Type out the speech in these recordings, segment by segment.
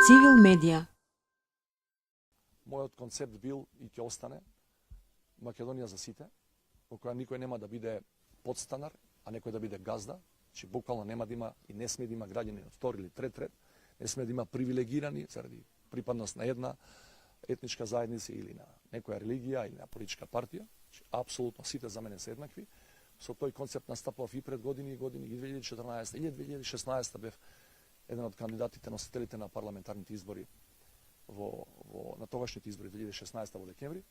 Civil Media. Мојот концепт бил и ќе остане Македонија за сите, во која никој нема да биде подстанар, а некој да биде газда, че буквално нема да има и не сме да има граѓани од втори или трет ред, не сме да има привилегирани заради припадност на една етничка заедница или на некоја религија или на политичка партија. Апсолутно сите за мене се еднакви. Со тој концепт настапував и пред години и 2014 или 2016 бев еден од кандидатите носителите на парламентарните избори на тогашните избори 2016 во декември.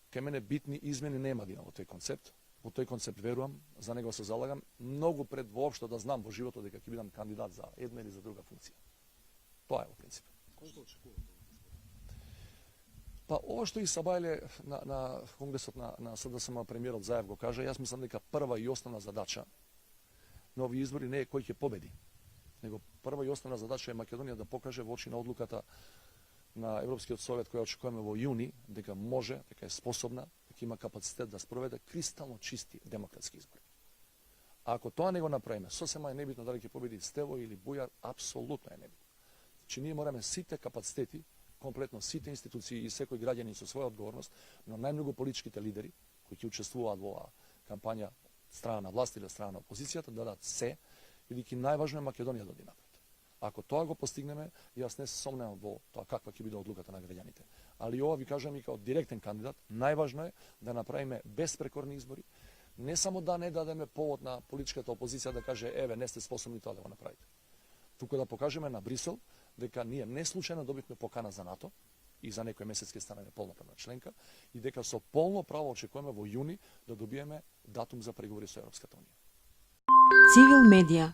Кај мене битни измени нема да има во тој концепт. Во тој концепт верувам, за него се залагам, многу пред воопшто да знам во животот дека ќе бидам кандидат за една или за друга функција. Тоа е во принцип. Колку очекувате? Па ова што и Сабајле на конгресот на СДСМ премиерот Заев го кажа, јас мислам дека прва и основна задача на овие избори не е кој ќе победи, него прва и основна задача е Македонија да покаже во очи на одлуката на Европскиот совет која очекуваме во јуни, дека може, дека е способна, дека има капацитет да спроведе кристално чисти демократски избори. А ако тоа не го направиме, сосема е небитно дали ќе победи Стево или Бујар, апсолутно е небитно. Значи ние мораме сите капацитети, комплетно сите институции и секој граѓанин со своја одговорност, но најмногу политичките лидери кои ќе учествуваат во оваа кампања страна на власт или страна на опозицијата да дадат се, бидејќи најважно е Македонија да оди напред. Ако тоа го постигнеме, јас не се сомневам во тоа каква ќе биде одлуката на граѓаните. Али ова ви кажам и као директен кандидат, најважно е да направиме беспрекорни избори, не само да не дадеме повод на политичката опозиција да каже еве не сте способни тоа да го направите. Туку да покажеме на Брисел дека ние не случајно добивме покана за НАТО и за некој месец ќе станеме полноправна членка и дека со полно право очекуваме во јуни да добиеме датум за преговори со Европската унија. Civil Media.